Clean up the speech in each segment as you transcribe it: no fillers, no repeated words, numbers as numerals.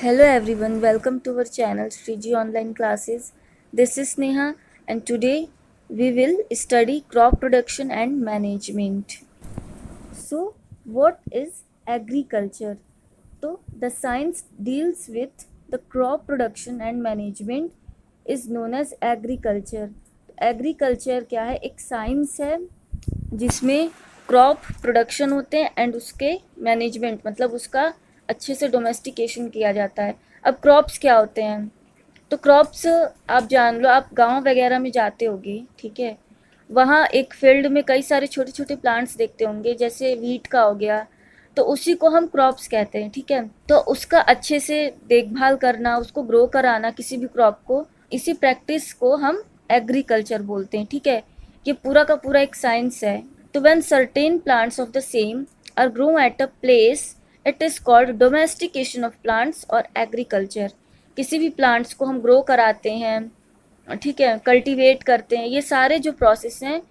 Hello everyone, welcome to our channel Shriji Online Classes. This is Neha and today we will study crop production and management. So, what is agriculture? So, the science deals with the crop production and management is known as agriculture. Agriculture क्या है? एक science है जिसमें crop production होते हैं and उसके management मतलब उसका अच्छे से डोमेस्टिकेशन किया जाता है। अब क्रॉप्स क्या होते हैं? तो क्रॉप्स आप जान लो, आप गांव वगैरह में जाते होगे, ठीक है, वहाँ एक फील्ड में कई सारे छोटे छोटे प्लांट्स देखते होंगे, जैसे वीट का हो गया, तो उसी को हम क्रॉप्स कहते हैं, ठीक है। तो उसका अच्छे से देखभाल करना, उसको ग्रो कराना किसी भी क्रॉप को, इसी प्रैक्टिस को हम एग्रीकल्चर बोलते हैं, ठीक है। ये पूरा का पूरा एक साइंस है। तो when certain plants of the same are grow at a place, it is called domestication of plants और एग्रीकल्चर। किसी भी प्लांट्स को हम ग्रो कराते हैं, ठीक है, कल्टीवेट करते हैं, ये सारे जो प्रोसेस हैं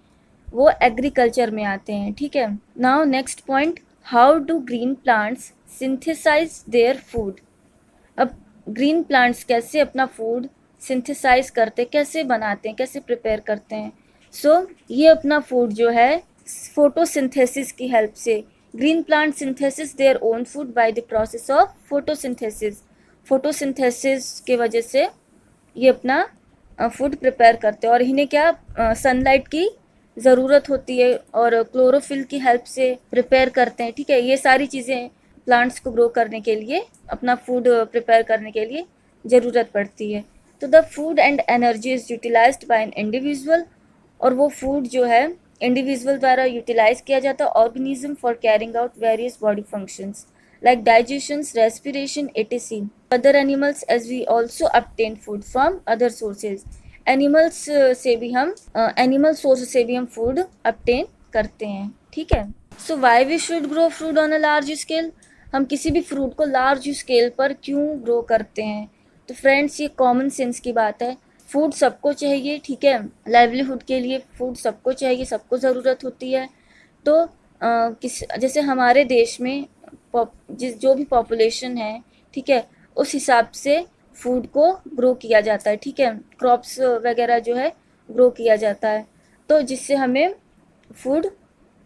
वो एग्रीकल्चर में आते हैं, ठीक है। Now next point, how do green plants synthesise their food. अब ग्रीन प्लांट्स कैसे अपना फूड सिंथेसाइज करते, कैसे बनाते हैं, कैसे प्रिपेयर करते हैं। सो ये अपना फूड जो है फोटोसिंथेसिस की हेल्प से, green plant synthesis their own food by the process of photosynthesis. Photosynthesis के वजह से ये अपना फूड प्रिपेयर करते हैं और इन्हें क्या सनलाइट की ज़रूरत होती है और क्लोरोफिल की हेल्प से प्रिपेयर करते हैं, ठीक है। ये सारी चीज़ें प्लांट्स को ग्रो करने के लिए, अपना फूड प्रिपेयर करने के लिए ज़रूरत पड़ती है। तो the food and energy is utilised by an individual, और वो फूड जो है इंडिविजुअल द्वारा यूटिलाइज किया जाता है organism for carrying out various body functions like digestion, respiration, etc. Other animals as we also obtain food from other sources. Animals से भी हम animal source से भी हम food obtain करते हैं, ठीक है। So why we should grow fruit on a large scale? हम किसी भी फ्रूट को लार्ज स्केल पर क्यों ग्रो करते हैं? तो फ्रेंड्स, ये कॉमन सेंस की बात है। फूड सबको चाहिए, ठीक है, लाइवलीहुड के लिए फूड सबको चाहिए, सबको ज़रूरत होती है। तो जैसे हमारे देश में जो भी पॉपुलेशन है, ठीक है, उस हिसाब से फूड को ग्रो किया जाता है, ठीक है, क्रॉप्स वगैरह जो है ग्रो किया जाता है, तो जिससे हमें फूड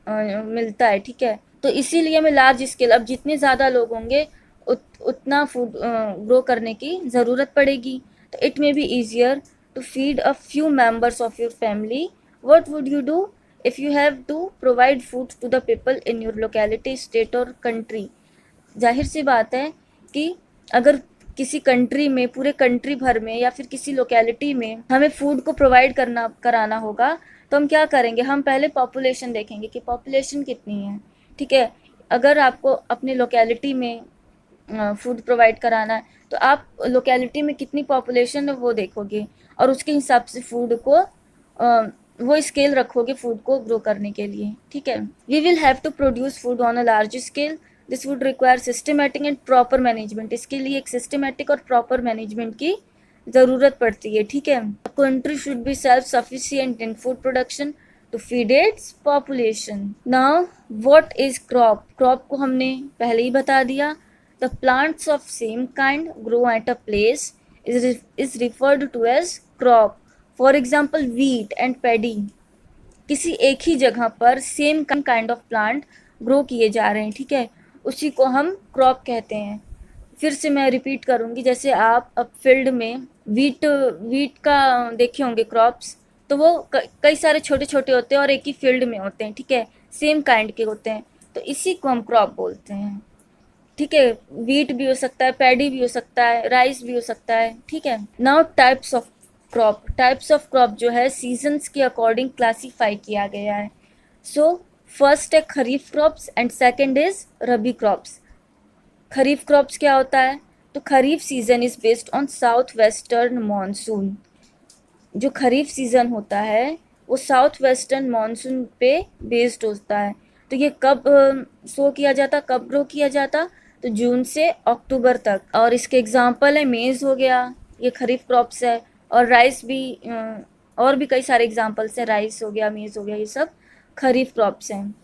मिलता है, ठीक है। तो इसीलिए हमें लार्ज स्केल, अब जितने ज़्यादा लोग होंगे उतना फूड ग्रो करने की ज़रूरत पड़ेगी। तो it may be easier to feed a few members of your family. What would you do if you have to provide food to the people in your locality, state और country. जाहिर सी बात है कि अगर किसी कंट्री में, पूरे कंट्री भर में या फिर किसी लोकेलिटी में हमें फूड को प्रोवाइड कराना होगा, तो हम क्या करेंगे? हम पहले पॉपुलेशन देखेंगे कि पॉपुलेशन कितनी है, ठीक है। अगर आपको अपनी लोकेलिटी में फूड प्रोवाइड कराना है तो आप लोकेलिटी में कितनी पॉपुलेशन है वो देखोगे और उसके हिसाब से फूड को वो स्केल रखोगे फूड को ग्रो करने के लिए, ठीक है। We will have to produce food on a large scale, this would require systematic and proper management. इसके लिए एक सिस्टमेटिक और प्रॉपर मैनेजमेंट की ज़रूरत पड़ती है, ठीक है। Country should be self sufficient in food production to feed its population. Now what is crop? Crop को हमने पहले ही बता दिया। The plants of same kind grow at a place is referred to as crop. For example wheat and paddy, किसी एक ही जगह पर same kind of plant grow किए जा रहे हैं, ठीक है, उसी को हम क्रॉप कहते हैं। फिर से मैं रिपीट करूँगी, जैसे आप अब फील्ड में वीट का देखे होंगे क्रॉप्स, तो वो कई सारे छोटे छोटे होते हैं और एक ही फील्ड में होते हैं, ठीक है, सेम काइंड के होते हैं, तो इसी को हम क्रॉप बोलते हैं, ठीक है। वीट भी हो सकता है, पैडी भी हो सकता है, राइस भी हो सकता है, ठीक है। Now types of crop. Types of crop जो है सीजन्स के अकॉर्डिंग क्लासीफाई किया गया है। सो फर्स्ट है kharif crops and second is rabi crops. Kharif crops क्या होता है? तो kharif season is based on south western monsoon. जो खरीफ सीजन होता है वो साउथ वेस्टर्न मानसून पे बेस्ड होता है। तो ये कब शो किया जाता, कब ग्रो किया जाता? तो जून से अक्टूबर तक। और इसके एग्जांपल है मेज़ हो गया, ये खरीफ क्रॉप्स है, और राइस भी, और भी कई सारे एग्जांपल्स हैं, राइस हो गया, मेज़ हो गया, ये सब खरीफ क्रॉप्स हैं।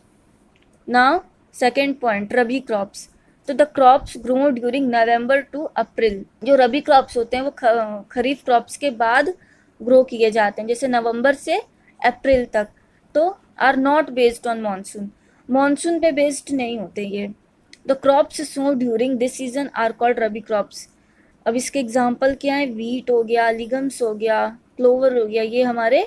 Now second point, rabi crops. तो the crops grow during November to April. जो रबी क्रॉप्स होते हैं वो खरीफ क्रॉप्स के बाद ग्रो किए जाते हैं, जैसे नवंबर से अप्रैल तक। तो are not based on monsoon, monsoon पे बेस्ड नहीं होते ये। The crops sown during this season are called rabi crops. अब इसके एग्जाम्पल क्या है, वीट हो गया, लिगम्स हो गया, क्लोवर हो गया, ये हमारे